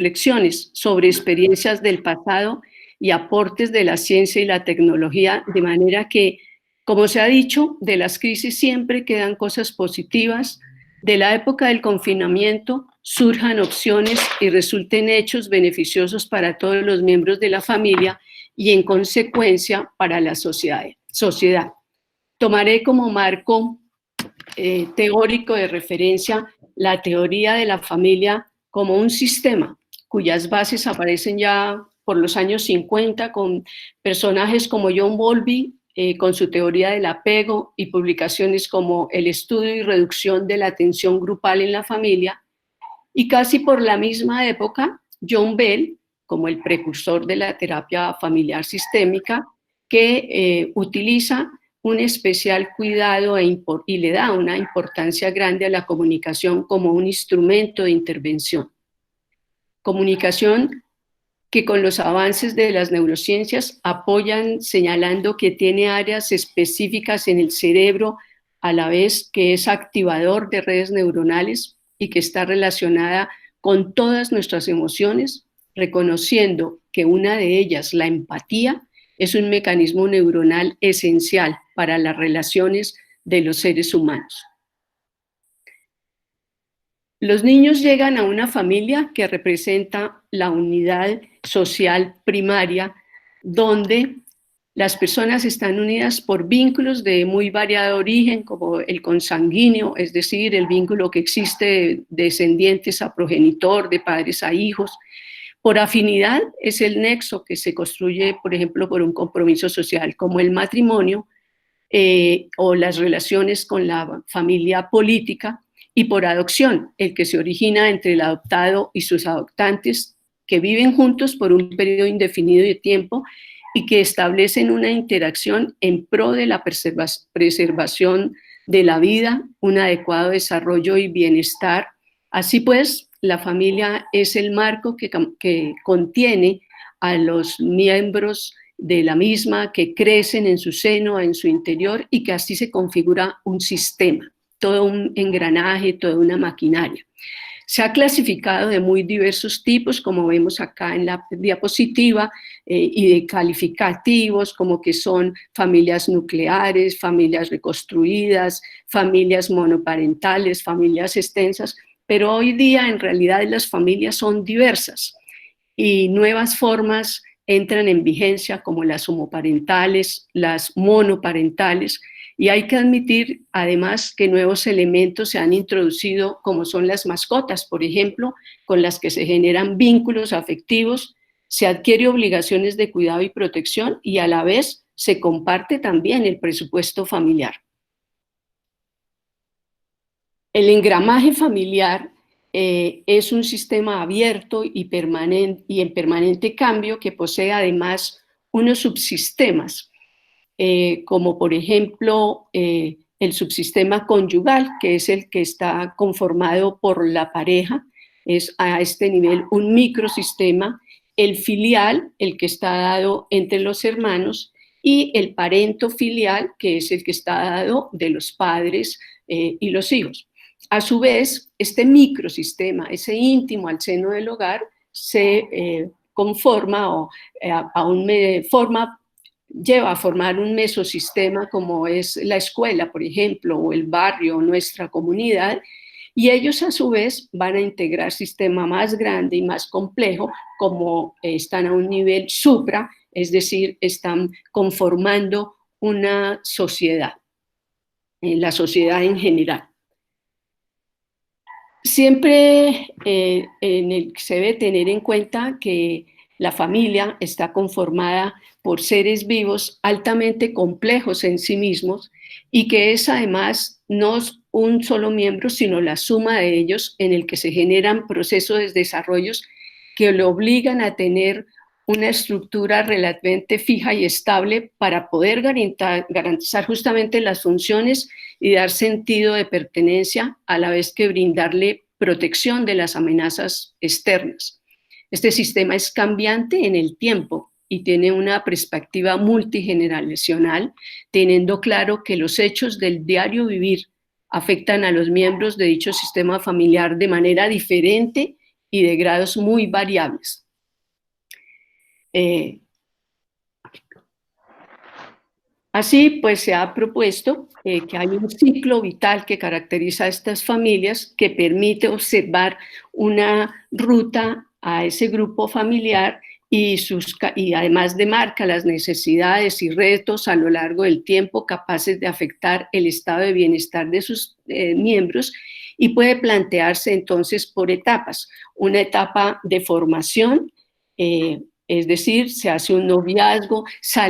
reflexiones sobre experiencias del pasado y aportes de la ciencia y la tecnología, de manera que, como se ha dicho, de las crisis siempre quedan cosas positivas, de la época del confinamiento surjan opciones y resulten hechos beneficiosos para todos los miembros de la familia y, en consecuencia, para la sociedad. Tomaré como marco teórico de referencia la teoría de la familia como un sistema cuyas bases aparecen ya por los años 50 con personajes como John Bowlby, con su teoría del apego y publicaciones como El estudio y reducción de la atención grupal en la familia, y casi por la misma época John Bell, como el precursor de la terapia familiar sistémica, que utiliza un especial cuidado y le da una importancia grande a la comunicación como un instrumento de intervención. Comunicación que con los avances de las neurociencias apoyan señalando que tiene áreas específicas en el cerebro, a la vez que es activador de redes neuronales y que está relacionada con todas nuestras emociones, reconociendo que una de ellas, la empatía, es un mecanismo neuronal esencial para las relaciones de los seres humanos. Los niños llegan a una familia que representa la unidad social primaria, donde las personas están unidas por vínculos de muy variado origen, como el consanguíneo, es decir, el vínculo que existe de descendientes a progenitor, de padres a hijos. Por afinidad es el nexo que se construye, por ejemplo, por un compromiso social, como el matrimonio o las relaciones con la familia política. Y por adopción, el que se origina entre el adoptado y sus adoptantes, que viven juntos por un periodo indefinido de tiempo y que establecen una interacción en pro de la preservación de la vida, un adecuado desarrollo y bienestar. Así pues, la familia es el marco que contiene a los miembros de la misma, que crecen en su seno, en su interior, y que así se configura un sistema, todo un engranaje, toda una maquinaria. Se ha clasificado de muy diversos tipos, como vemos acá en la diapositiva, y de calificativos, como que son familias nucleares, familias reconstruidas, familias monoparentales, familias extensas, pero hoy día en realidad las familias son diversas y nuevas formas entran en vigencia, como las homoparentales, las monoparentales, y hay que admitir además que nuevos elementos se han introducido, como son las mascotas, por ejemplo, con las que se generan vínculos afectivos, se adquiere obligaciones de cuidado y protección y a la vez se comparte también el presupuesto familiar. El engramaje familiar es un sistema abierto y en permanente cambio, que posee además unos subsistemas, como por ejemplo el subsistema conyugal, que es el que está conformado por la pareja, es a este nivel un microsistema, el filial, el que está dado entre los hermanos, y el parento filial, que es el que está dado de los padres y los hijos. A su vez, este microsistema, ese íntimo al seno del hogar, se conforma lleva a formar un mesosistema, como es la escuela, por ejemplo, o el barrio, o nuestra comunidad, y ellos a su vez van a integrar sistema más grande y más complejo, como están a un nivel supra, es decir, están conformando una sociedad, la sociedad en general. Siempre se debe tener en cuenta que la familia está conformada por seres vivos altamente complejos en sí mismos y que es además no un solo miembro, sino la suma de ellos, en el que se generan procesos de desarrollo que lo obligan a tener una estructura relativamente fija y estable para poder garantizar justamente las funciones y dar sentido de pertenencia, a la vez que brindarle protección de las amenazas externas. Este sistema es cambiante en el tiempo y tiene una perspectiva multigeneracional, teniendo claro que los hechos del diario vivir afectan a los miembros de dicho sistema familiar de manera diferente y de grados muy variables. Así pues se ha propuesto que hay un ciclo vital que caracteriza a estas familias que permite observar una ruta a ese grupo familiar y además demarca las necesidades y retos a lo largo del tiempo capaces de afectar el estado de bienestar de sus miembros, y puede plantearse entonces por etapas. Una etapa de formación, es decir, se hace un noviazgo, se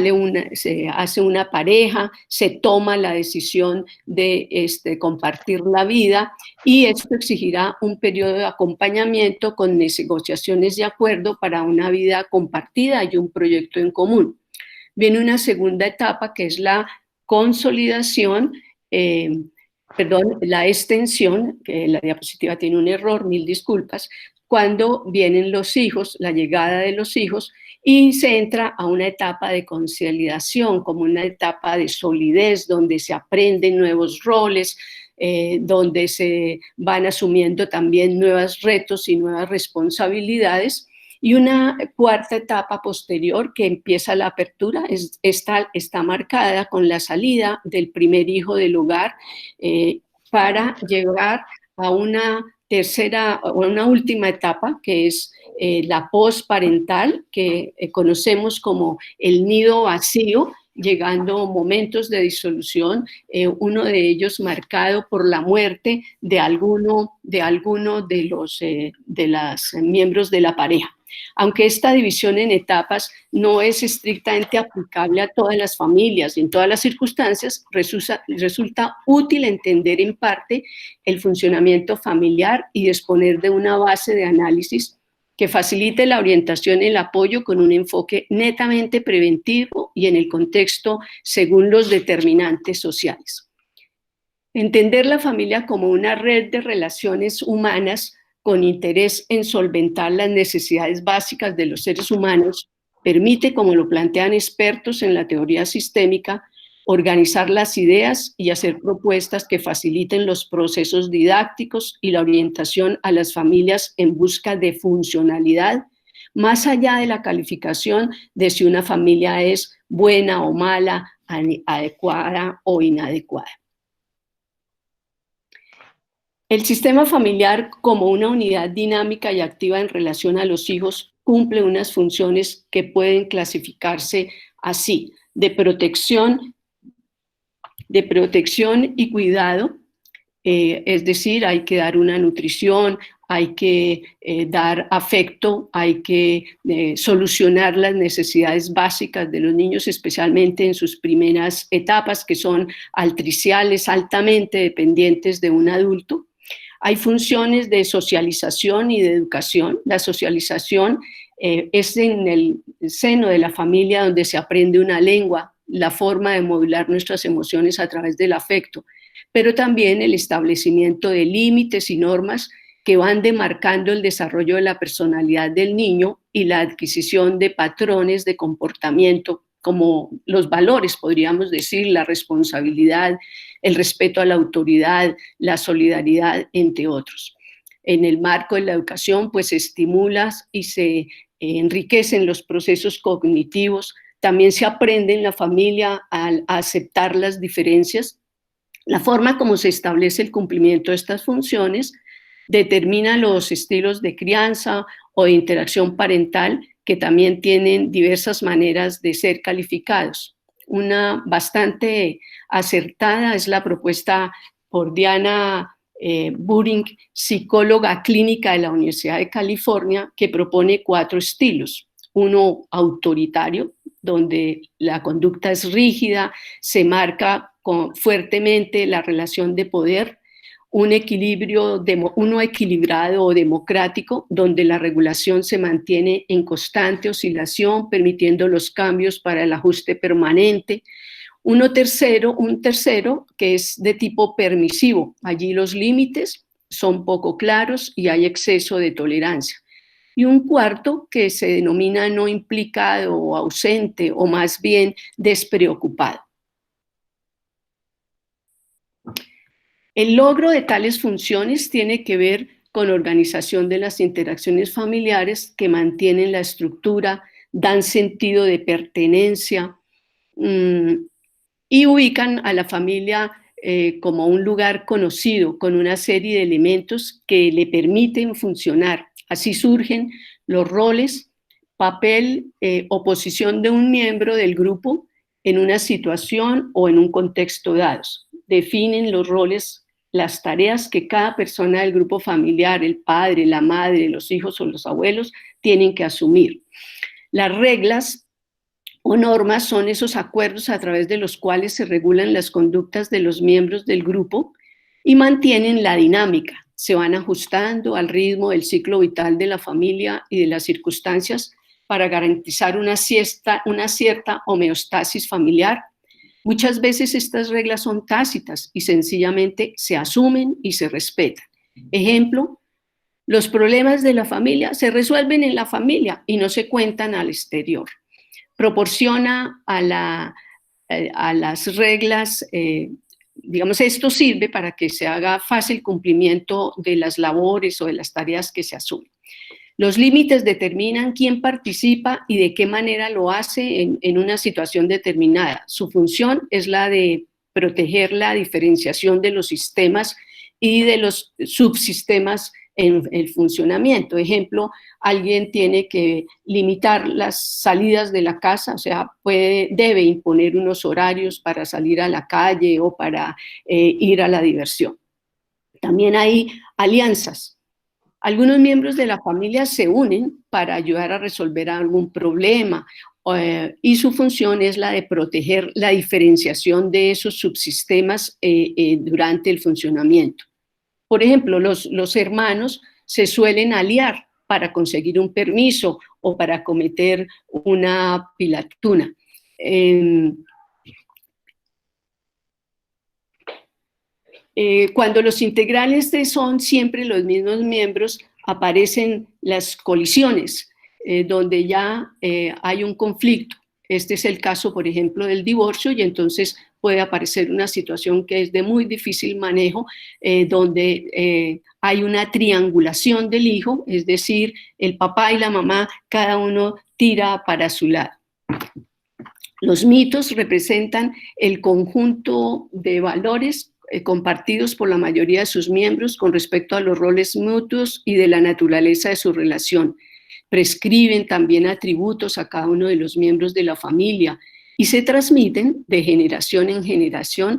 hace una pareja, se toma la decisión de compartir la vida, y esto exigirá un periodo de acompañamiento con negociaciones de acuerdo para una vida compartida y un proyecto en común. Viene una segunda etapa que es la consolidación, la extensión, que la diapositiva tiene un error, mil disculpas, cuando vienen los hijos, la llegada de los hijos, y se entra a una etapa de consolidación, como una etapa de solidez, donde se aprenden nuevos roles, donde se van asumiendo también nuevos retos y nuevas responsabilidades. Y una cuarta etapa posterior que empieza la apertura, está marcada con la salida del primer hijo del hogar, para llegar a una tercera o una última etapa, que es la posparental, que conocemos como el nido vacío, llegando momentos de disolución, uno de ellos marcado por la muerte de alguno de los miembros de la pareja. Aunque esta división en etapas no es estrictamente aplicable a todas las familias y en todas las circunstancias, resulta útil entender en parte el funcionamiento familiar y disponer de una base de análisis que facilite la orientación y el apoyo con un enfoque netamente preventivo y en el contexto según los determinantes sociales. Entender la familia como una red de relaciones humanas con interés en solventar las necesidades básicas de los seres humanos permite, como lo plantean expertos en la teoría sistémica, organizar las ideas y hacer propuestas que faciliten los procesos didácticos y la orientación a las familias en busca de funcionalidad, más allá de la calificación de si una familia es buena o mala, adecuada o inadecuada. El sistema familiar, como una unidad dinámica y activa en relación a los hijos, cumple unas funciones que pueden clasificarse así: de protección y cuidado, es decir, hay que dar una nutrición, hay que dar afecto, hay que solucionar las necesidades básicas de los niños, especialmente en sus primeras etapas, que son altriciales, altamente dependientes de un adulto. Hay funciones de socialización y de educación. La socialización es en el seno de la familia donde se aprende una lengua, la forma de modular nuestras emociones a través del afecto, pero también el establecimiento de límites y normas que van demarcando el desarrollo de la personalidad del niño y la adquisición de patrones de comportamiento, como los valores, podríamos decir, la responsabilidad, el respeto a la autoridad, la solidaridad, entre otros. En el marco de la educación, pues se estimula y se enriquecen los procesos cognitivos. También se aprende en la familia a aceptar las diferencias. La forma como se establece el cumplimiento de estas funciones determina los estilos de crianza o de interacción parental, que también tienen diversas maneras de ser calificados. Una bastante acertada es la propuesta por Diana Buring, psicóloga clínica de la Universidad de California, que propone 4 estilos. Uno autoritario, donde la conducta es rígida, se marca fuertemente la relación de poder. Uno equilibrado o democrático, donde la regulación se mantiene en constante oscilación, permitiendo los cambios para el ajuste permanente. Un tercero que es de tipo permisivo. Allí los límites son poco claros y hay exceso de tolerancia. Y un cuarto que se denomina no implicado o ausente, o más bien despreocupado. El logro de tales funciones tiene que ver con organización de las interacciones familiares que mantienen la estructura, dan sentido de pertenencia y ubican a la familia como un lugar conocido, con una serie de elementos que le permiten funcionar. Así surgen los roles, papel o posición de un miembro del grupo en una situación o en un contexto dados. Definen los roles, las tareas que cada persona del grupo familiar, el padre, la madre, los hijos o los abuelos, tienen que asumir. Las reglas o normas son esos acuerdos a través de los cuales se regulan las conductas de los miembros del grupo y mantienen la dinámica. Se van ajustando al ritmo del ciclo vital de la familia y de las circunstancias para garantizar una cierta homeostasis familiar. Muchas veces estas reglas son tácitas y sencillamente se asumen y se respetan. Ejemplo, los problemas de la familia se resuelven en la familia y no se cuentan al exterior. Proporciona a las reglas, digamos, esto sirve para que se haga fácil cumplimiento de las labores o de las tareas que se asumen. Los límites determinan quién participa y de qué manera lo hace en una situación determinada. Su función es la de proteger la diferenciación de los sistemas y de los subsistemas en el funcionamiento. Ejemplo, alguien tiene que limitar las salidas de la casa, o sea, debe imponer unos horarios para salir a la calle o para ir a la diversión. También hay alianzas. Algunos miembros de la familia se unen para ayudar a resolver algún problema y su función es la de proteger la diferenciación de esos subsistemas durante el funcionamiento. Por ejemplo, los hermanos se suelen aliar para conseguir un permiso o para cometer una pilatuna. Cuando los integrales son siempre los mismos miembros, aparecen las colisiones, donde ya hay un conflicto. Este es el caso, por ejemplo, del divorcio, y entonces puede aparecer una situación que es de muy difícil manejo, donde hay una triangulación del hijo, es decir, el papá y la mamá, cada uno tira para su lado. Los mitos representan el conjunto de valores compartidos por la mayoría de sus miembros con respecto a los roles mutuos y de la naturaleza de su relación. Prescriben también atributos a cada uno de los miembros de la familia y se transmiten de generación en generación,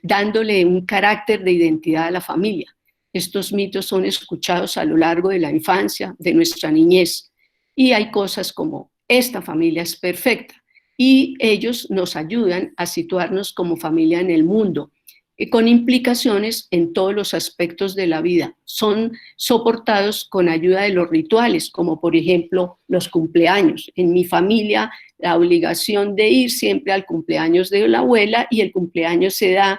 dándole un carácter de identidad a la familia. Estos mitos son escuchados a lo largo de la infancia, de nuestra niñez, y hay cosas como: esta familia es perfecta, y ellos nos ayudan a situarnos como familia en el mundo, con implicaciones en todos los aspectos de la vida. Son soportados con ayuda de los rituales, como por ejemplo los cumpleaños. En mi familia, la obligación de ir siempre al cumpleaños de la abuela, y el cumpleaños se da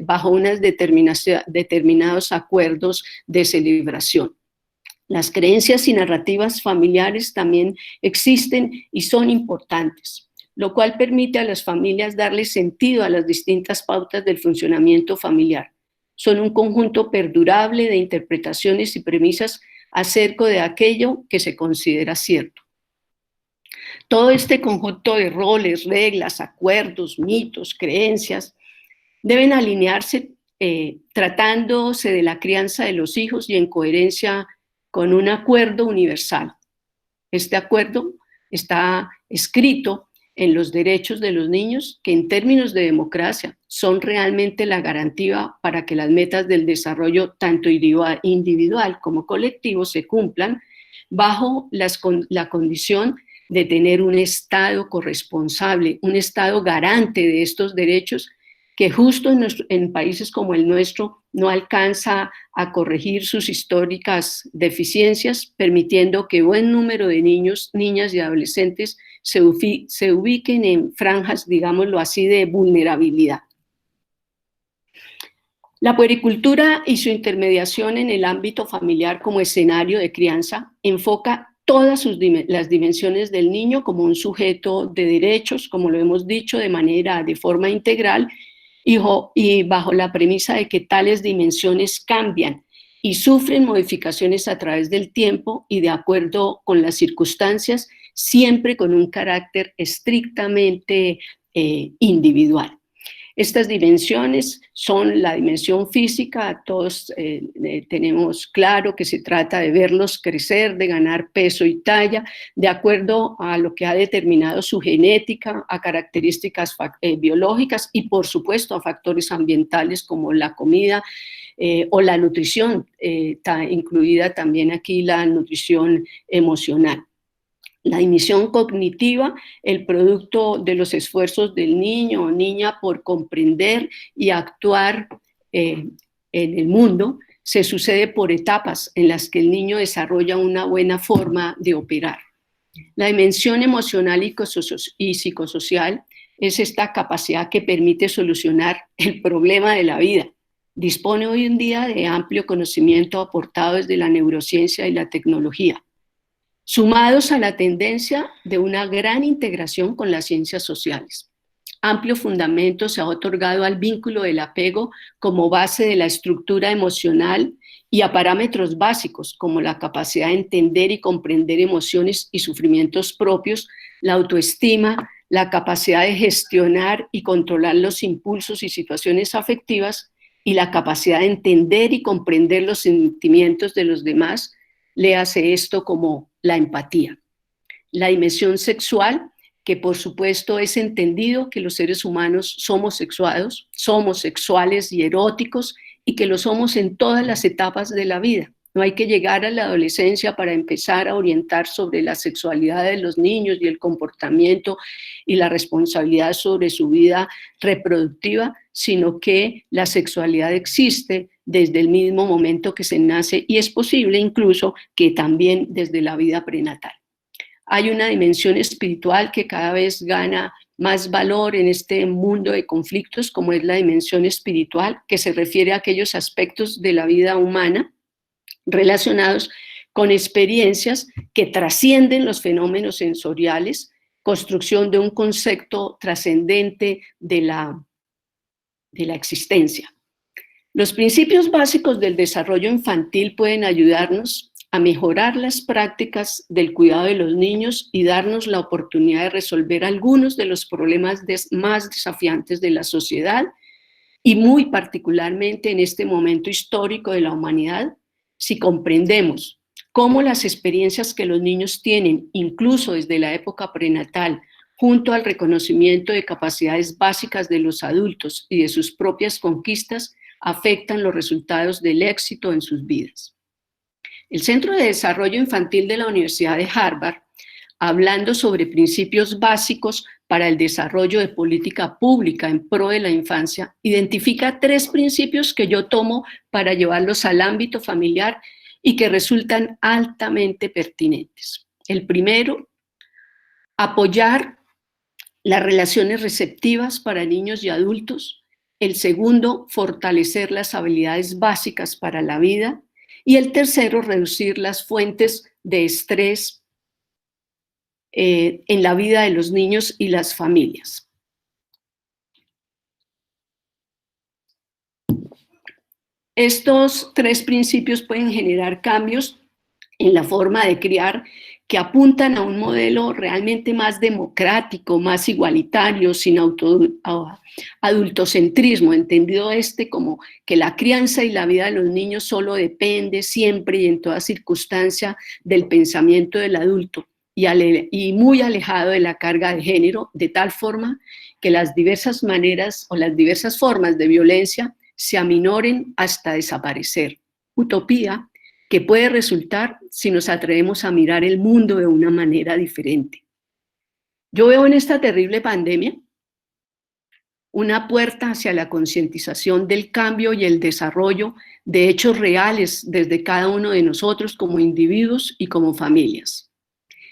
bajo unos determinados acuerdos de celebración. Las creencias y narrativas familiares también existen y son importantes, lo cual permite a las familias darle sentido a las distintas pautas del funcionamiento familiar. Son un conjunto perdurable de interpretaciones y premisas acerca de aquello que se considera cierto. Todo este conjunto de roles, reglas, acuerdos, mitos, creencias, deben alinearse tratándose de la crianza de los hijos y en coherencia con un acuerdo universal. Este acuerdo está escrito en los derechos de los niños, que en términos de democracia son realmente la garantía para que las metas del desarrollo, tanto individual como colectivo, se cumplan bajo la condición de tener un Estado corresponsable, un Estado garante de estos derechos, que justo en países como el nuestro no alcanza a corregir sus históricas deficiencias, permitiendo que buen número de niños, niñas y adolescentes se ubiquen en franjas, digámoslo así, de vulnerabilidad. La puericultura y su intermediación en el ámbito familiar como escenario de crianza enfoca todas las dimensiones del niño como un sujeto de derechos, como lo hemos dicho, de forma integral, y bajo la premisa de que tales dimensiones cambian y sufren modificaciones a través del tiempo y de acuerdo con las circunstancias, siempre con un carácter estrictamente individual. Estas dimensiones son la dimensión física, todos tenemos claro que se trata de verlos crecer, de ganar peso y talla, de acuerdo a lo que ha determinado su genética, a características biológicas y por supuesto a factores ambientales como la comida o la nutrición, incluida también aquí la nutrición emocional. La dimensión cognitiva, el producto de los esfuerzos del niño o niña por comprender y actuar en el mundo, se sucede por etapas en las que el niño desarrolla una buena forma de operar. La dimensión emocional y psicosocial es esta capacidad que permite solucionar el problema de la vida. Dispone hoy en día de amplio conocimiento aportado desde la neurociencia y la tecnología, sumados a la tendencia de una gran integración con las ciencias sociales. Amplio fundamento se ha otorgado al vínculo del apego como base de la estructura emocional y a parámetros básicos como la capacidad de entender y comprender emociones y sufrimientos propios, la autoestima, la capacidad de gestionar y controlar los impulsos y situaciones afectivas y la capacidad de entender y comprender los sentimientos de los demás. Léase esto como la empatía. La dimensión sexual, que por supuesto es entendido que los seres humanos somos sexuales y eróticos y que lo somos en todas las etapas de la vida. No hay que llegar a la adolescencia para empezar a orientar sobre la sexualidad de los niños y el comportamiento y la responsabilidad sobre su vida reproductiva, sino que la sexualidad existe desde el mismo momento que se nace y es posible incluso que también desde la vida prenatal. Hay una dimensión espiritual que cada vez gana más valor en este mundo de conflictos, como es la dimensión espiritual, que se refiere a aquellos aspectos de la vida humana relacionados con experiencias que trascienden los fenómenos sensoriales, construcción de un concepto trascendente de la existencia. Los principios básicos del desarrollo infantil pueden ayudarnos a mejorar las prácticas del cuidado de los niños y darnos la oportunidad de resolver algunos de los problemas más desafiantes de la sociedad y muy particularmente en este momento histórico de la humanidad, si comprendemos cómo las experiencias que los niños tienen, incluso desde la época prenatal, junto al reconocimiento de capacidades básicas de los adultos y de sus propias conquistas, afectan los resultados del éxito en sus vidas. El Centro de Desarrollo Infantil de la Universidad de Harvard, hablando sobre principios básicos para el desarrollo de política pública en pro de la infancia, identifica 3 principios que yo tomo para llevarlos al ámbito familiar y que resultan altamente pertinentes. El primero, apoyar las relaciones receptivas para niños y adultos. El segundo, fortalecer las habilidades básicas para la vida. Y el tercero, reducir las fuentes de estrés en la vida de los niños y las familias. Estos 3 principios pueden generar cambios en la forma de criar que apuntan a un modelo realmente más democrático, más igualitario, sin adultocentrismo, entendido como que la crianza y la vida de los niños solo depende siempre y en toda circunstancia del pensamiento del adulto y muy alejado de la carga de género, de tal forma que las diversas maneras o las diversas formas de violencia se aminoren hasta desaparecer. Utopía que puede resultar si nos atrevemos a mirar el mundo de una manera diferente. Yo veo en esta terrible pandemia una puerta hacia la concientización del cambio y el desarrollo de hechos reales desde cada uno de nosotros como individuos y como familias.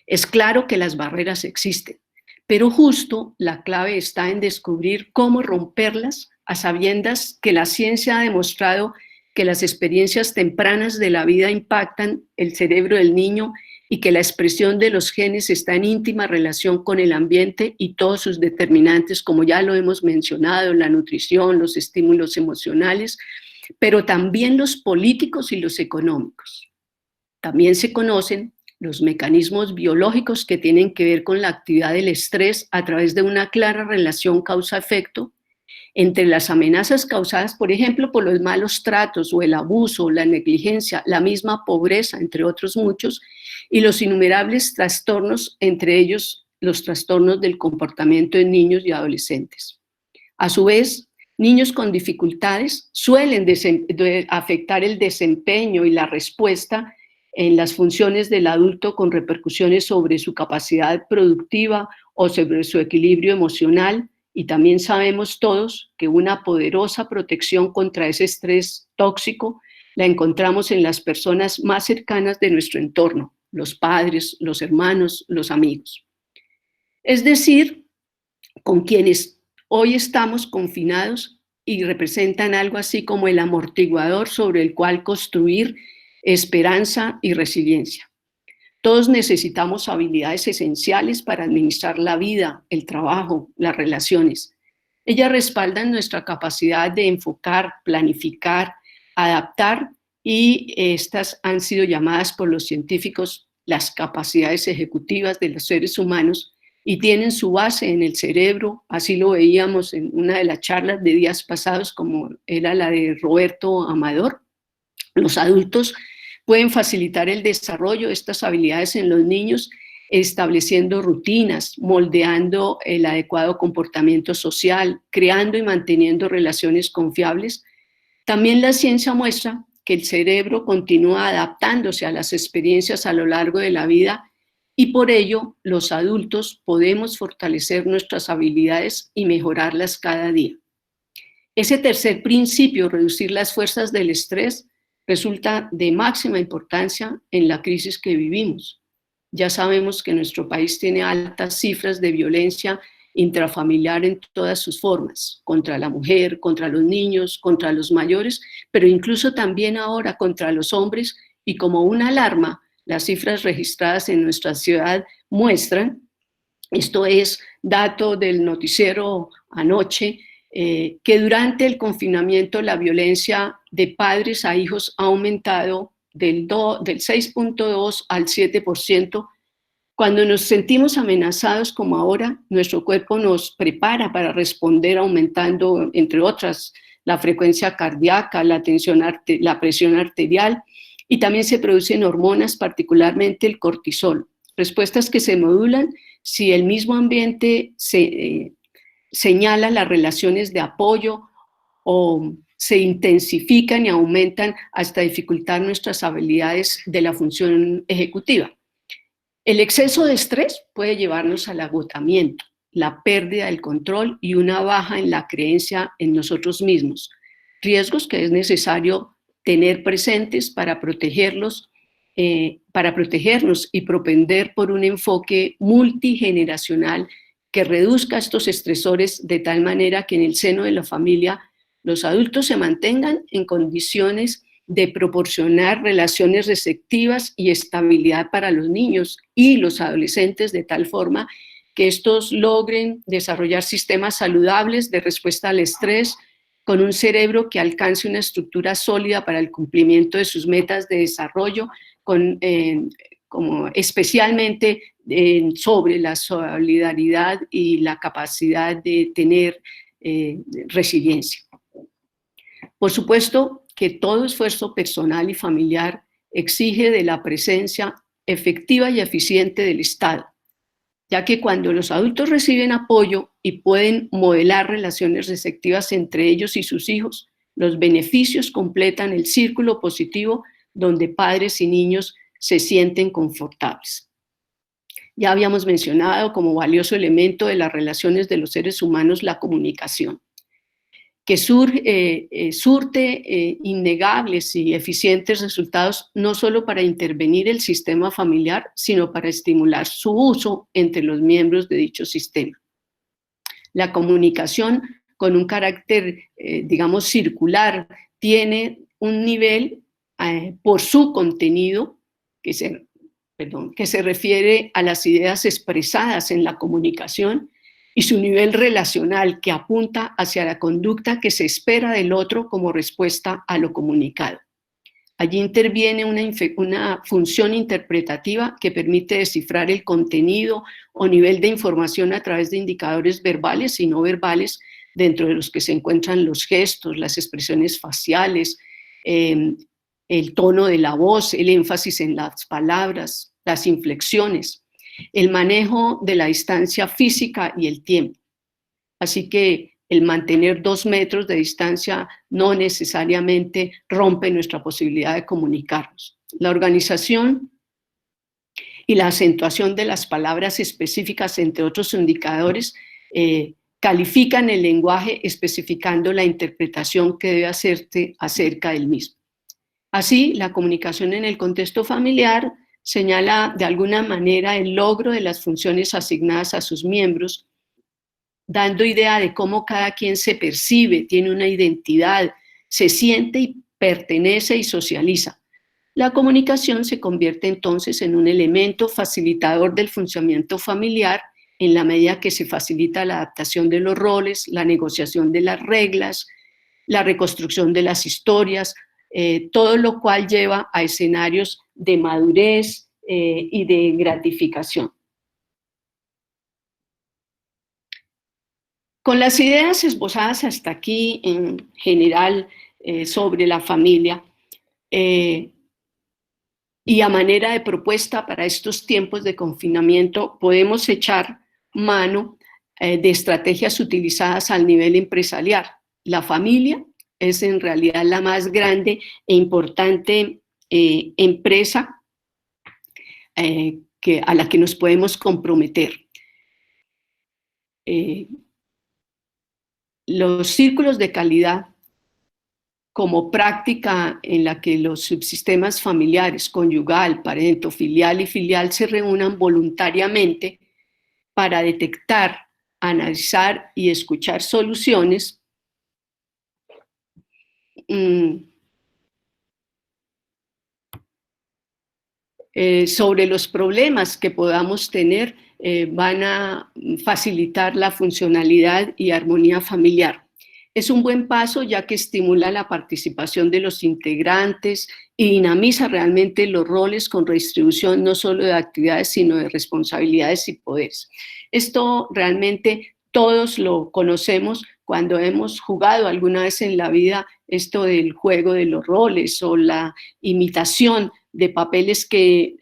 Es claro que las barreras existen, pero justo la clave está en descubrir cómo romperlas a sabiendas que la ciencia ha demostrado que las experiencias tempranas de la vida impactan el cerebro del niño y que la expresión de los genes está en íntima relación con el ambiente y todos sus determinantes, como ya lo hemos mencionado, la nutrición, los estímulos emocionales, pero también los políticos y los económicos. También se conocen los mecanismos biológicos que tienen que ver con la actividad del estrés a través de una clara relación causa-efecto entre las amenazas causadas, por ejemplo, por los malos tratos o el abuso, la negligencia, la misma pobreza, entre otros muchos, y los innumerables trastornos, entre ellos los trastornos del comportamiento de niños y adolescentes. A su vez, niños con dificultades suelen afectar el desempeño y la respuesta en las funciones del adulto con repercusiones sobre su capacidad productiva o sobre su equilibrio emocional, y también sabemos todos que una poderosa protección contra ese estrés tóxico la encontramos en las personas más cercanas de nuestro entorno, los padres, los hermanos, los amigos. Es decir, con quienes hoy estamos confinados y representan algo así como el amortiguador sobre el cual construir esperanza y resiliencia. Todos necesitamos habilidades esenciales para administrar la vida, el trabajo, las relaciones. Ellas respaldan nuestra capacidad de enfocar, planificar, adaptar, y estas han sido llamadas por los científicos las capacidades ejecutivas de los seres humanos y tienen su base en el cerebro. Así lo veíamos en una de las charlas de días pasados, como era la de Roberto Amador. Los adultos pueden facilitar el desarrollo de estas habilidades en los niños, estableciendo rutinas, moldeando el adecuado comportamiento social, creando y manteniendo relaciones confiables. También la ciencia muestra que el cerebro continúa adaptándose a las experiencias a lo largo de la vida, y por ello los adultos podemos fortalecer nuestras habilidades y mejorarlas cada día. Ese tercer principio, reducir las fuerzas del estrés, resulta de máxima importancia en la crisis que vivimos. Ya sabemos que nuestro país tiene altas cifras de violencia intrafamiliar en todas sus formas, contra la mujer, contra los niños, contra los mayores, pero incluso también ahora contra los hombres, y como una alarma, las cifras registradas en nuestra ciudad muestran, esto es dato del noticiero anoche, que durante el confinamiento la violencia de padres a hijos ha aumentado del 6.2 al 7%. Cuando nos sentimos amenazados como ahora, nuestro cuerpo nos prepara para responder aumentando, entre otras, la frecuencia cardíaca, la presión arterial, y también se producen hormonas, particularmente el cortisol, respuestas que se modulan si el mismo ambiente señala las relaciones de apoyo o se intensifican y aumentan hasta dificultar nuestras habilidades de la función ejecutiva. El exceso de estrés puede llevarnos al agotamiento, la pérdida del control y una baja en la creencia en nosotros mismos, riesgos que es necesario tener presentes para protegernos y propender por un enfoque multigeneracional que reduzca estos estresores de tal manera que en el seno de la familia los adultos se mantengan en condiciones de proporcionar relaciones receptivas y estabilidad para los niños y los adolescentes, de tal forma que estos logren desarrollar sistemas saludables de respuesta al estrés, con un cerebro que alcance una estructura sólida para el cumplimiento de sus metas de desarrollo, como especialmente sobre la solidaridad y la capacidad de tener resiliencia. Por supuesto que todo esfuerzo personal y familiar exige de la presencia efectiva y eficiente del Estado, ya que cuando los adultos reciben apoyo y pueden modelar relaciones receptivas entre ellos y sus hijos, los beneficios completan el círculo positivo donde padres y niños se sienten confortables. Ya habíamos mencionado como valioso elemento de las relaciones de los seres humanos la comunicación, que surte innegables y eficientes resultados no solo para intervenir el sistema familiar, sino para estimular su uso entre los miembros de dicho sistema. La comunicación con un carácter, digamos, circular, tiene un nivel por su contenido que se refiere a las ideas expresadas en la comunicación, y su nivel relacional que apunta hacia la conducta que se espera del otro como respuesta a lo comunicado. Allí interviene una función interpretativa que permite descifrar el contenido o nivel de información a través de indicadores verbales y no verbales, dentro de los que se encuentran los gestos, las expresiones faciales, el tono de la voz, el énfasis en las palabras, las inflexiones, el manejo de la distancia física y el tiempo. Así que el mantener 2 metros de distancia no necesariamente rompe nuestra posibilidad de comunicarnos. La organización y la acentuación de las palabras específicas, entre otros indicadores, califican el lenguaje especificando la interpretación que debe hacerse acerca del mismo. Así, la comunicación en el contexto familiar señala de alguna manera el logro de las funciones asignadas a sus miembros, dando idea de cómo cada quien se percibe, tiene una identidad, se siente y pertenece y socializa. La comunicación se convierte entonces en un elemento facilitador del funcionamiento familiar en la medida que se facilita la adaptación de los roles, la negociación de las reglas, la reconstrucción de las historias, todo lo cual lleva a escenarios de madurez y de gratificación. Con las ideas esbozadas hasta aquí, en general, sobre la familia, y a manera de propuesta para estos tiempos de confinamiento, podemos echar mano de estrategias utilizadas al nivel empresarial. La familia es en realidad la más grande e importante empresa a la que nos podemos comprometer. Los círculos de calidad como práctica en la que los subsistemas familiares, conyugal, parentofilial y filial se reúnan voluntariamente para detectar, analizar y escuchar soluciones sobre los problemas que podamos tener, van a facilitar la funcionalidad y armonía familiar. Es un buen paso ya que estimula la participación de los integrantes y dinamiza realmente los roles con redistribución no solo de actividades, sino de responsabilidades y poderes. Esto realmente todos lo conocemos cuando hemos jugado alguna vez en la vida esto del juego de los roles o la imitación de papeles que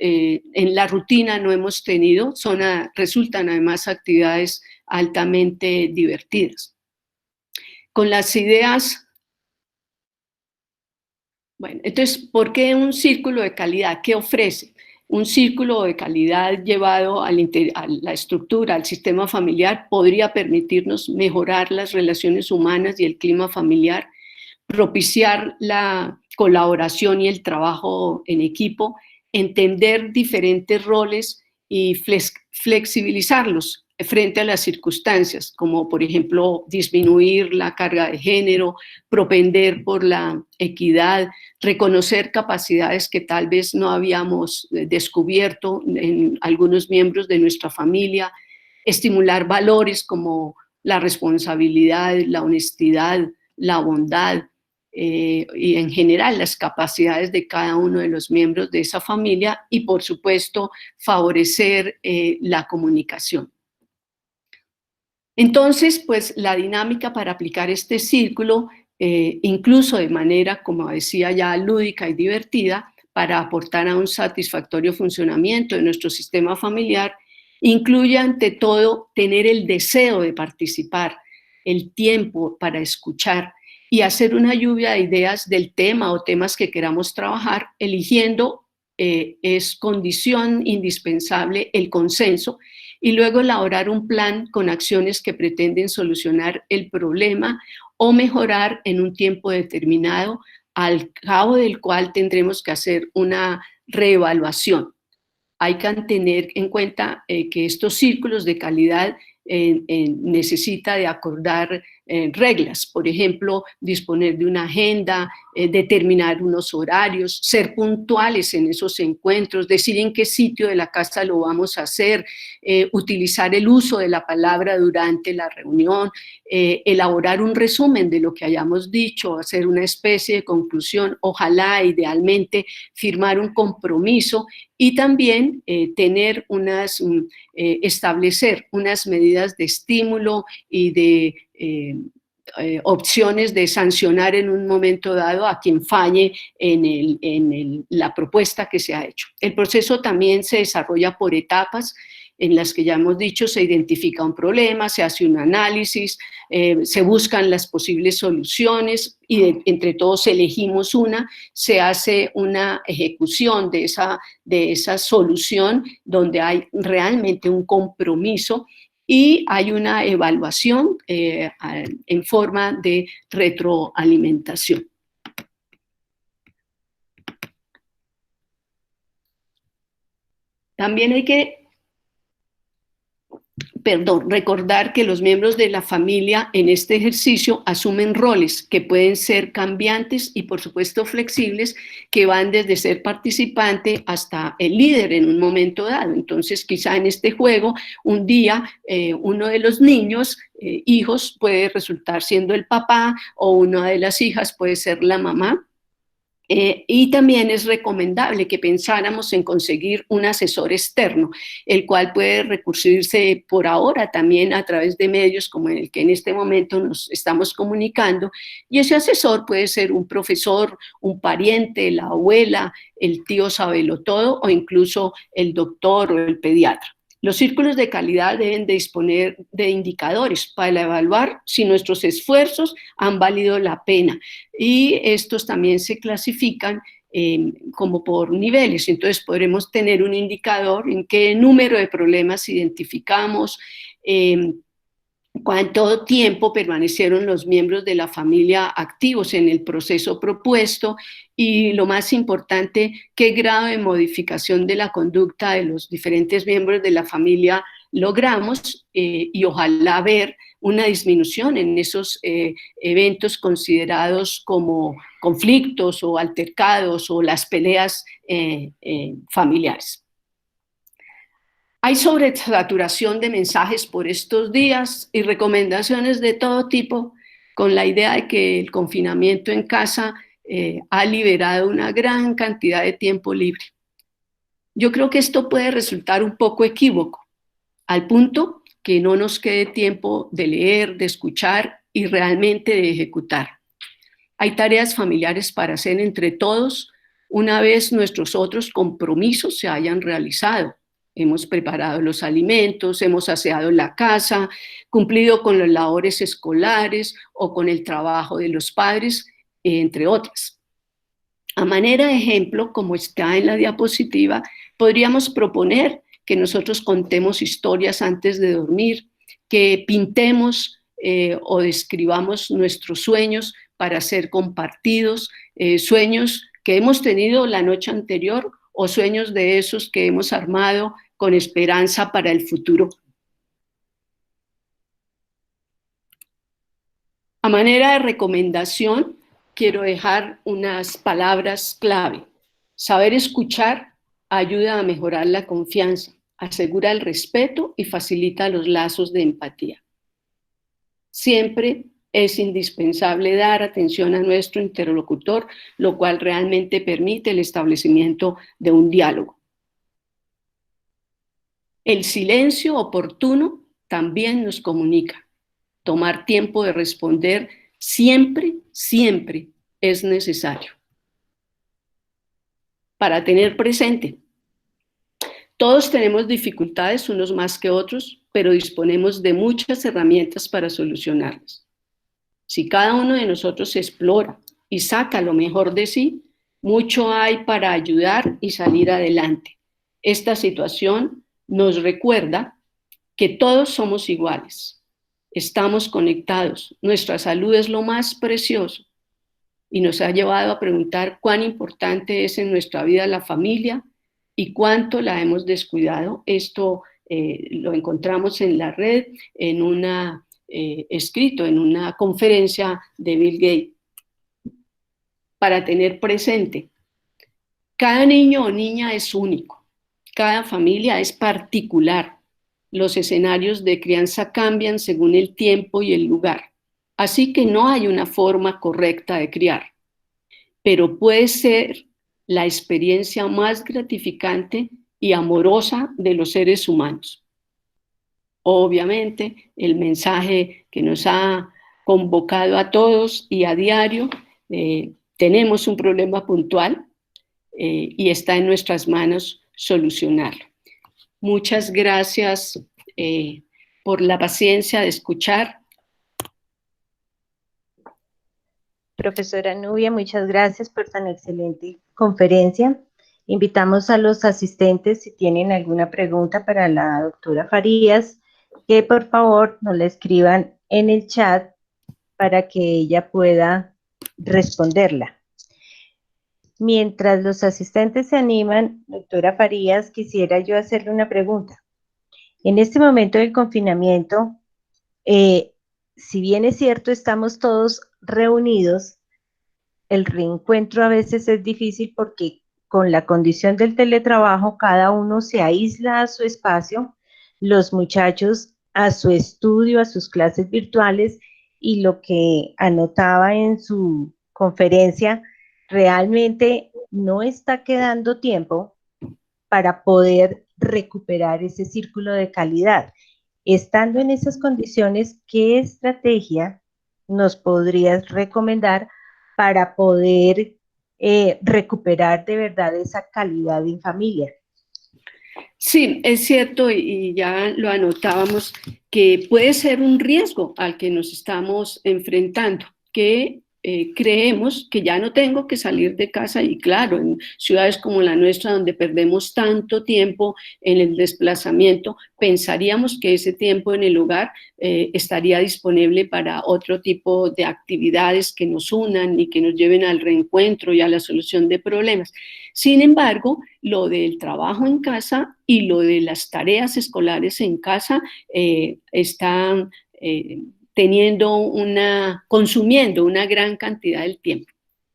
en la rutina no hemos tenido, resultan además actividades altamente divertidas. Con las ideas, bueno, entonces, ¿por qué un círculo de calidad? ¿Qué ofrece? Un círculo de calidad llevado a la estructura, al sistema familiar, podría permitirnos mejorar las relaciones humanas y el clima familiar, propiciar la colaboración y el trabajo en equipo, entender diferentes roles y flexibilizarlos frente a las circunstancias, como por ejemplo disminuir la carga de género, propender por la equidad, reconocer capacidades que tal vez no habíamos descubierto en algunos miembros de nuestra familia, estimular valores como la responsabilidad, la honestidad, la bondad, y en general las capacidades de cada uno de los miembros de esa familia y, por supuesto, favorecer la comunicación. Entonces, pues la dinámica para aplicar este círculo, incluso de manera, como decía ya, lúdica y divertida, para aportar a un satisfactorio funcionamiento de nuestro sistema familiar, incluye ante todo tener el deseo de participar, el tiempo para escuchar, y hacer una lluvia de ideas del tema o temas que queramos trabajar, eligiendo es condición indispensable el consenso, y luego elaborar un plan con acciones que pretenden solucionar el problema o mejorar en un tiempo determinado, al cabo del cual tendremos que hacer una reevaluación. Hay que tener en cuenta que estos círculos de calidad necesita de acordar reglas, por ejemplo, disponer de una agenda, determinar unos horarios, ser puntuales en esos encuentros, decir en qué sitio de la casa lo vamos a hacer, utilizar el uso de la palabra durante la reunión, elaborar un resumen de lo que hayamos dicho, hacer una especie de conclusión, ojalá idealmente firmar un compromiso y también establecer unas medidas de estímulo y de opciones de sancionar en un momento dado a quien falle en la propuesta que se ha hecho. El proceso también se desarrolla por etapas en las que ya hemos dicho, se identifica un problema, se hace un análisis, se buscan las posibles soluciones y entre todos elegimos una, se hace una ejecución de esa solución donde hay realmente un compromiso y hay una evaluación en forma de retroalimentación. También hay que recordar que los miembros de la familia en este ejercicio asumen roles que pueden ser cambiantes y por supuesto flexibles, que van desde ser participante hasta el líder en un momento dado. Entonces quizá en este juego un día uno de los niños, hijos, puede resultar siendo el papá o una de las hijas puede ser la mamá. Y también es recomendable que pensáramos en conseguir un asesor externo, el cual puede recurrirse por ahora también a través de medios como el que en este momento nos estamos comunicando, y ese asesor puede ser un profesor, un pariente, la abuela, el tío sabelotodo o incluso el doctor o el pediatra. Los círculos de calidad deben de disponer de indicadores para evaluar si nuestros esfuerzos han valido la pena y estos también se clasifican como por niveles. Entonces podremos tener un indicador en qué número de problemas identificamos, cuánto tiempo permanecieron los miembros de la familia activos en el proceso propuesto y, lo más importante, qué grado de modificación de la conducta de los diferentes miembros de la familia logramos y ojalá ver una disminución en esos eventos considerados como conflictos o altercados o las peleas familiares. Hay sobresaturación de mensajes por estos días y recomendaciones de todo tipo con la idea de que el confinamiento en casa ha liberado una gran cantidad de tiempo libre. Yo creo que esto puede resultar un poco equívoco, al punto que no nos quede tiempo de leer, de escuchar y realmente de ejecutar. Hay tareas familiares para hacer entre todos una vez nuestros otros compromisos se hayan realizado. Hemos preparado los alimentos, hemos aseado la casa, cumplido con las labores escolares o con el trabajo de los padres, entre otras. A manera de ejemplo, como está en la diapositiva, podríamos proponer que nosotros contemos historias antes de dormir, que pintemos o describamos nuestros sueños para ser compartidos, sueños que hemos tenido la noche anterior o sueños de esos que hemos armado con esperanza para el futuro. A manera de recomendación, quiero dejar unas palabras clave. Saber escuchar ayuda a mejorar la confianza, asegura el respeto y facilita los lazos de empatía. Siempre es indispensable dar atención a nuestro interlocutor, lo cual realmente permite el establecimiento de un diálogo. El silencio oportuno también nos comunica. Tomar tiempo de responder siempre, siempre es necesario. Para tener presente, todos tenemos dificultades, unos más que otros, pero disponemos de muchas herramientas para solucionarlas. Si cada uno de nosotros se explora y saca lo mejor de sí, mucho hay para ayudar y salir adelante. Esta situación nos recuerda que todos somos iguales, estamos conectados, nuestra salud es lo más precioso y nos ha llevado a preguntar cuán importante es en nuestra vida la familia y cuánto la hemos descuidado. Esto lo encontramos en la red, en una escrito en una conferencia de Bill Gates, para tener presente. Cada niño o niña es único, cada familia es particular. Los escenarios de crianza cambian según el tiempo y el lugar. Así que no hay una forma correcta de criar, pero puede ser la experiencia más gratificante y amorosa de los seres humanos. Obviamente, el mensaje que nos ha convocado a todos y a diario, tenemos un problema puntual y está en nuestras manos solucionarlo. Muchas gracias por la paciencia de escuchar. Profesora Nubia, muchas gracias por tan excelente conferencia. Invitamos a los asistentes, si tienen alguna pregunta para la doctora Farías, que por favor nos la escriban en el chat para que ella pueda responderla. Mientras los asistentes se animan, doctora Farías, quisiera yo hacerle una pregunta. En este momento del confinamiento, si bien es cierto, estamos todos reunidos, el reencuentro a veces es difícil porque con la condición del teletrabajo, cada uno se aísla a su espacio, los muchachos a su estudio, a sus clases virtuales, y lo que anotaba en su conferencia, realmente no está quedando tiempo para poder recuperar ese círculo de calidad. Estando en esas condiciones, ¿qué estrategia nos podrías recomendar para poder recuperar de verdad esa calidad en familia? Sí, es cierto, y ya lo anotábamos, que puede ser un riesgo al que nos estamos enfrentando, que creemos que ya no tengo que salir de casa, y claro, en ciudades como la nuestra, donde perdemos tanto tiempo en el desplazamiento, pensaríamos que ese tiempo en el hogar estaría disponible para otro tipo de actividades que nos unan y que nos lleven al reencuentro y a la solución de problemas. Sin embargo, lo del trabajo en casa y lo de las tareas escolares en casa están consumiendo una gran cantidad del tiempo.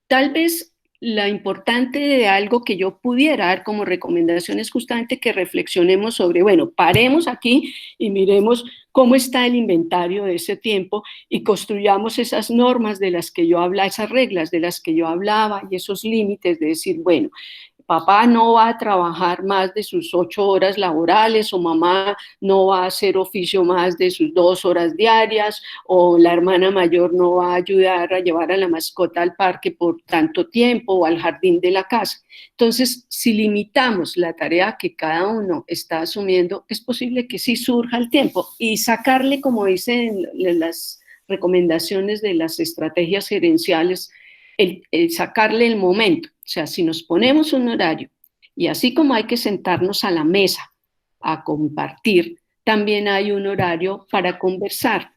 Tal vez la importante de algo que yo pudiera dar como recomendación es justamente que reflexionemos sobre, bueno, paremos aquí y miremos cómo está el inventario de ese tiempo y construyamos esas normas de las que yo hablaba, esas reglas de las que yo hablaba y esos límites de decir, bueno, papá no va a trabajar más de sus 8 horas laborales, o mamá no va a hacer oficio más de sus 2 horas diarias, o la hermana mayor no va a ayudar a llevar a la mascota al parque por tanto tiempo o al jardín de la casa. Entonces, si limitamos la tarea que cada uno está asumiendo, es posible que sí surja el tiempo, y sacarle, como dicen las recomendaciones de las estrategias gerenciales, el sacarle el momento. O sea, si nos ponemos un horario, y así como hay que sentarnos a la mesa a compartir, también hay un horario para conversar.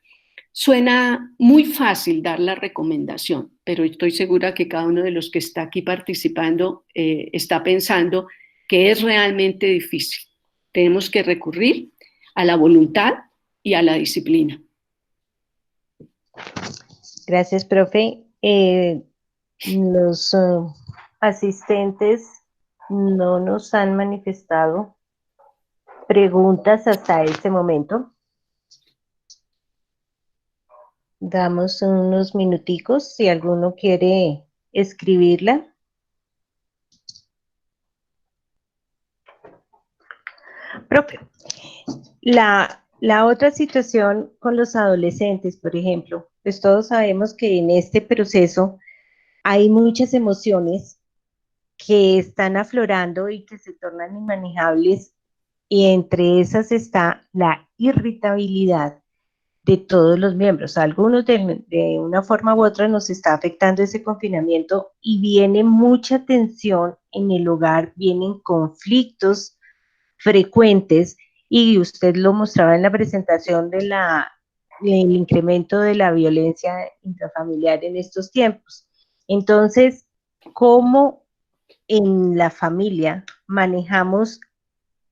Suena muy fácil dar la recomendación, pero estoy segura que cada uno de los que está aquí participando está pensando que es realmente difícil. Tenemos que recurrir a la voluntad y a la disciplina. Gracias, profe. Los asistentes no nos han manifestado preguntas hasta este momento. Damos unos minuticos si alguno quiere escribirla. Profe, la otra situación con los adolescentes, por ejemplo, pues todos sabemos que en este proceso hay muchas emociones que están aflorando y que se tornan inmanejables, y entre esas está la irritabilidad de todos los miembros. A algunos de una forma u otra nos está afectando ese confinamiento, y viene mucha tensión en el hogar, vienen conflictos frecuentes, y usted lo mostraba en la presentación del incremento de la violencia intrafamiliar en estos tiempos. Entonces, ¿cómo en la familia manejamos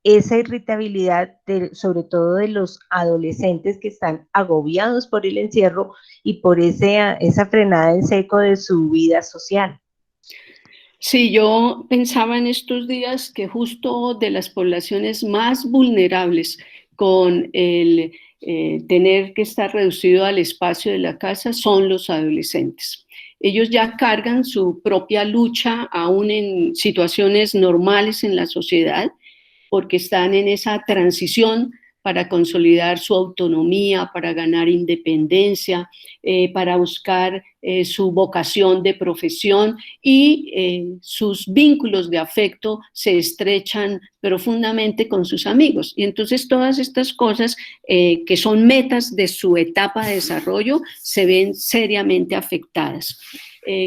esa irritabilidad, sobre todo de los adolescentes que están agobiados por el encierro y por esa frenada en seco de su vida social. Sí, yo pensaba en estos días que justo de las poblaciones más vulnerables con el tener que estar reducido al espacio de la casa son los adolescentes. Ellos ya cargan su propia lucha aún en situaciones normales en la sociedad porque están en esa transición para consolidar su autonomía, para ganar independencia, para buscar su vocación de profesión y sus vínculos de afecto se estrechan profundamente con sus amigos. Y entonces todas estas cosas que son metas de su etapa de desarrollo se ven seriamente afectadas.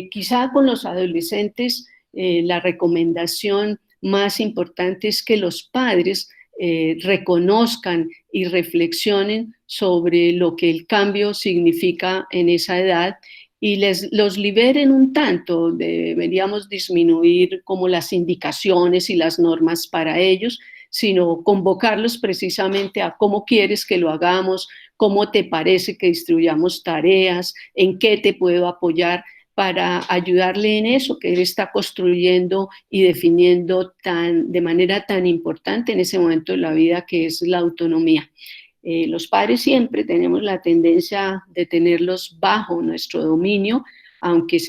Quizá con los adolescentes la recomendación más importante es que los padres reconozcan y reflexionen sobre lo que el cambio significa en esa edad y los liberen un tanto. Deberíamos disminuir como las indicaciones y las normas para ellos, sino convocarlos precisamente a cómo quieres que lo hagamos, cómo te parece que distribuyamos tareas, en qué te puedo apoyar para ayudarle en eso que él está construyendo y definiendo de manera tan importante en ese momento de la vida que es la autonomía. Los padres siempre tenemos la tendencia de tenerlos bajo nuestro dominio, aunque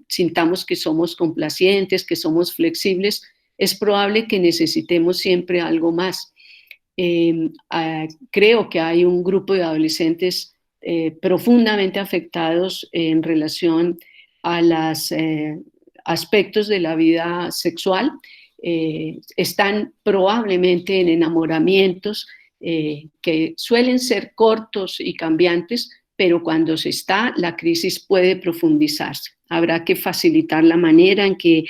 sintamos que somos complacientes, que somos flexibles, es probable que necesitemos siempre algo más. Creo que hay un grupo de adolescentes profundamente afectados en relación a los aspectos de la vida sexual. Están probablemente en enamoramientos que suelen ser cortos y cambiantes, pero cuando se está, la crisis puede profundizarse. Habrá que facilitar la manera en que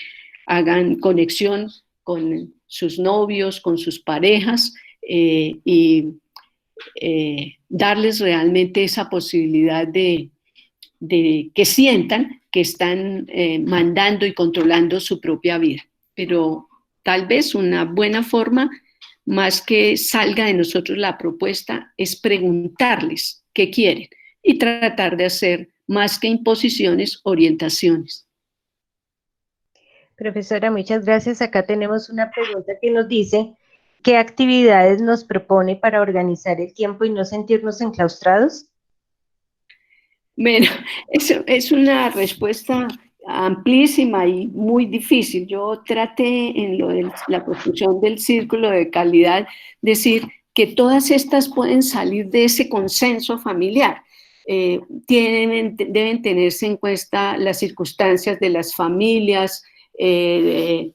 hagan conexión con sus novios, con sus parejas y darles realmente esa posibilidad de que sientan que están mandando y controlando su propia vida. Pero tal vez una buena forma, más que salga de nosotros la propuesta, es preguntarles qué quieren y tratar de hacer más que imposiciones, orientaciones. Profesora, muchas gracias. Acá tenemos una pregunta que nos dice, ¿qué actividades nos propone para organizar el tiempo y no sentirnos enclaustrados? Bueno, es una respuesta amplísima y muy difícil. Yo traté en lo de la construcción del círculo de calidad decir que todas estas pueden salir de ese consenso familiar. Deben tenerse en cuenta las circunstancias de las familias, de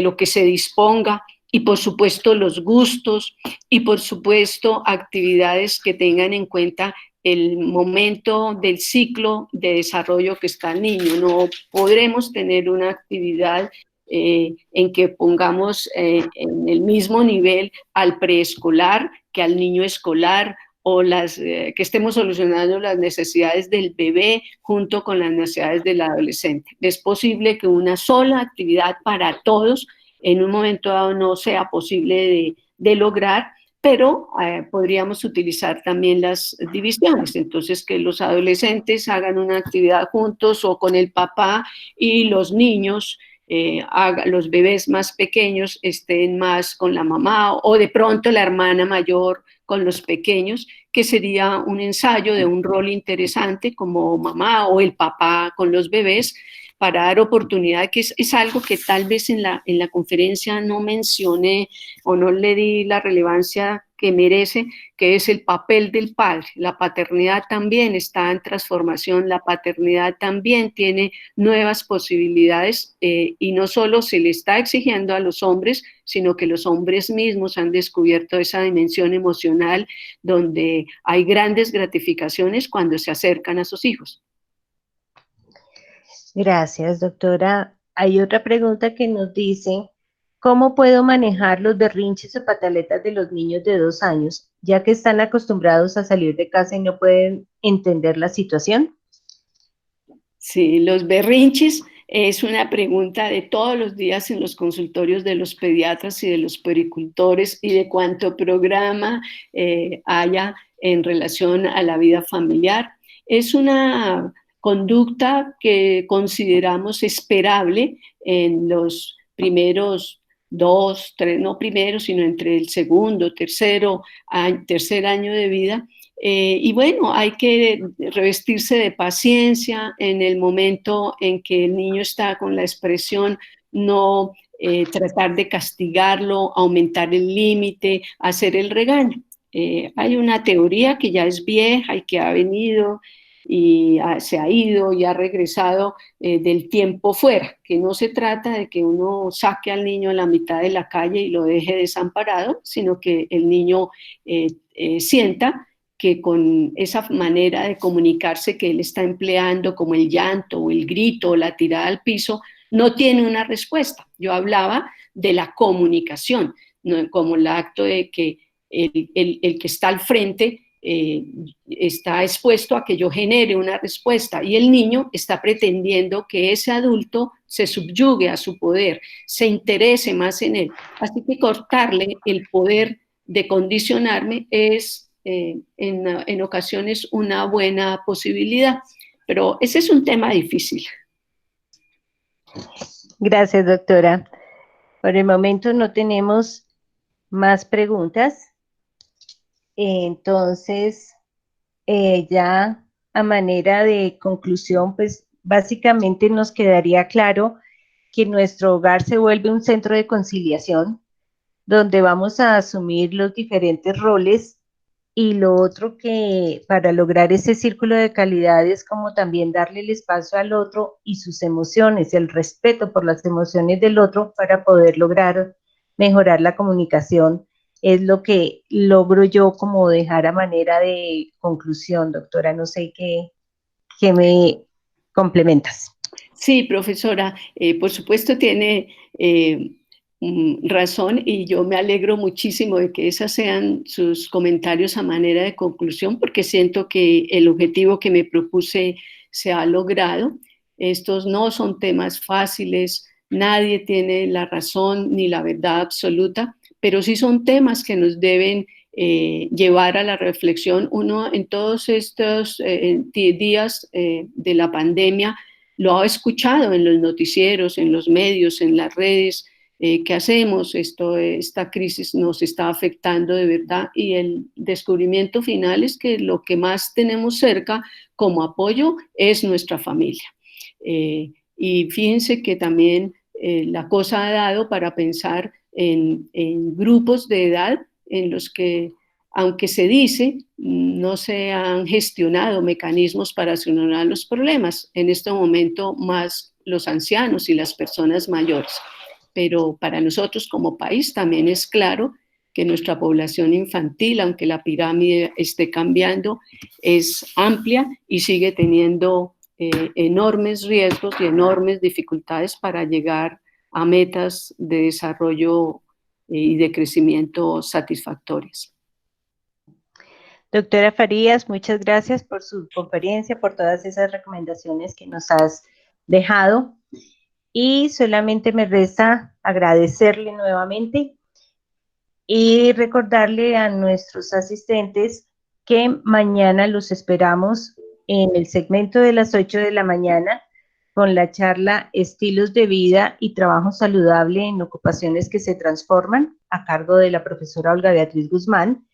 lo que se disponga y por supuesto los gustos y por supuesto actividades que tengan en cuenta el momento del ciclo de desarrollo que está el niño. No podremos tener una actividad en que pongamos en el mismo nivel al preescolar que al niño escolar o que estemos solucionando las necesidades del bebé junto con las necesidades del adolescente. Es posible que una sola actividad para todos en un momento dado no sea posible de lograr, pero podríamos utilizar también las divisiones, entonces que los adolescentes hagan una actividad juntos o con el papá y los niños, los bebés más pequeños estén más con la mamá o de pronto la hermana mayor con los pequeños, que sería un ensayo de un rol interesante como mamá o el papá con los bebés, para dar oportunidad, que es algo que tal vez en la conferencia no mencioné o no le di la relevancia que merece, que es el papel del padre. La paternidad también está en transformación, la paternidad también tiene nuevas posibilidades y no solo se le está exigiendo a los hombres, sino que los hombres mismos han descubierto esa dimensión emocional donde hay grandes gratificaciones cuando se acercan a sus hijos. Gracias, doctora. Hay otra pregunta que nos dice, ¿cómo puedo manejar los berrinches o pataletas de los niños de 2 años, ya que están acostumbrados a salir de casa y no pueden entender la situación? Sí, los berrinches Es una pregunta de todos los días en los consultorios de los pediatras y de los puericultores y de cuánto programa haya en relación a la vida familiar. Es una conducta que consideramos esperable en los primeros dos, tres, no primeros, sino entre el segundo, tercer año de vida. Y bueno, hay que revestirse de paciencia en el momento en que el niño está con la expresión, no tratar de castigarlo, aumentar el límite, hacer el regaño. Hay una teoría que ya es vieja y que ha venido y se ha ido y ha regresado del tiempo fuera, que no se trata de que uno saque al niño a la mitad de la calle y lo deje desamparado, sino que el niño sienta que con esa manera de comunicarse que él está empleando, como el llanto o el grito o la tirada al piso, no tiene una respuesta. Yo hablaba de la comunicación, ¿no? Como el acto de que el que está al frente está expuesto a que yo genere una respuesta y el niño está pretendiendo que ese adulto se subyugue a su poder, se interese más en él. Así que cortarle el poder de condicionarme es en ocasiones una buena posibilidad, pero ese es un tema difícil. Gracias, doctora. Por el momento no tenemos más preguntas. Entonces, ya a manera de conclusión, pues básicamente nos quedaría claro que nuestro hogar se vuelve un centro de conciliación, donde vamos a asumir los diferentes roles y lo otro que para lograr ese círculo de calidad es como también darle el espacio al otro y sus emociones, el respeto por las emociones del otro para poder lograr mejorar la comunicación. Es lo que logro yo como dejar a manera de conclusión, doctora. No sé qué me complementas. Sí, profesora, por supuesto tiene razón y yo me alegro muchísimo de que esos sean sus comentarios a manera de conclusión porque siento que el objetivo que me propuse se ha logrado. Estos no son temas fáciles, nadie tiene la razón ni la verdad absoluta, pero sí son temas que nos deben llevar a la reflexión. Uno en todos estos días de la pandemia lo ha escuchado en los noticieros, en los medios, en las redes. ¿Qué hacemos? Esta crisis nos está afectando de verdad y el descubrimiento final es que lo que más tenemos cerca como apoyo es nuestra familia. Y fíjense que también la cosa ha dado para pensar en grupos de edad en los que, aunque se dice, no se han gestionado mecanismos para solucionar los problemas. En este momento más los ancianos y las personas mayores. Pero para nosotros como país también es claro que nuestra población infantil, aunque la pirámide esté cambiando, es amplia y sigue teniendo enormes riesgos y enormes dificultades para llegar a metas de desarrollo y de crecimiento satisfactorias. Doctora Farías, muchas gracias por su conferencia, por todas esas recomendaciones que nos has dejado. Y solamente me resta agradecerle nuevamente y recordarle a nuestros asistentes que mañana los esperamos en el segmento de las 8 de la mañana con la charla Estilos de vida y trabajo saludable en ocupaciones que se transforman, a cargo de la profesora Olga Beatriz Guzmán.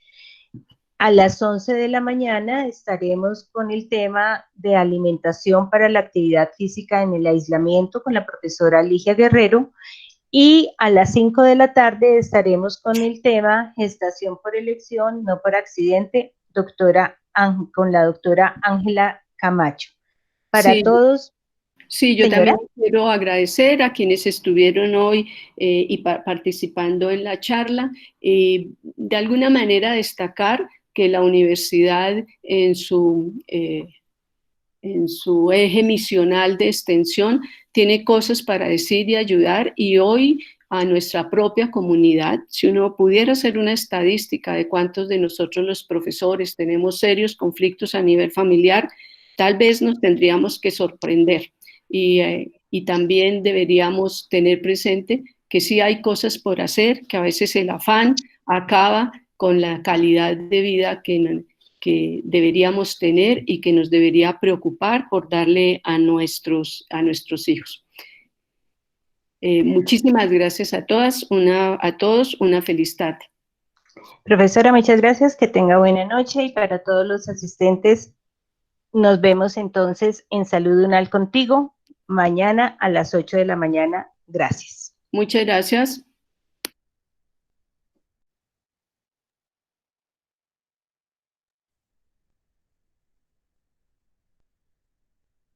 A las 11 de la mañana estaremos con el tema de alimentación para la actividad física en el aislamiento con la profesora Ligia Guerrero. Y a las 5 de la tarde estaremos con el tema gestación por elección, no por accidente, con la doctora Ángela Camacho. Para Sí. todos. Sí, yo Señora. también quiero agradecer a quienes estuvieron hoy y participando en la charla. De alguna manera destacar que la universidad en su eje misional de extensión tiene cosas para decir y ayudar y hoy a nuestra propia comunidad, si uno pudiera hacer una estadística de cuántos de nosotros los profesores tenemos serios conflictos a nivel familiar, tal vez nos tendríamos que sorprender. Y y también deberíamos tener presente que sí hay cosas por hacer, que a veces el afán acaba con la calidad de vida que deberíamos tener y que nos debería preocupar por darle a nuestros hijos. Muchísimas gracias a todas, a todos, una feliz tarde. Profesora, muchas gracias, que tenga buena noche, y para todos los asistentes, nos vemos entonces en Salud Unal Contigo, mañana a las 8 de la mañana. Gracias. Muchas gracias.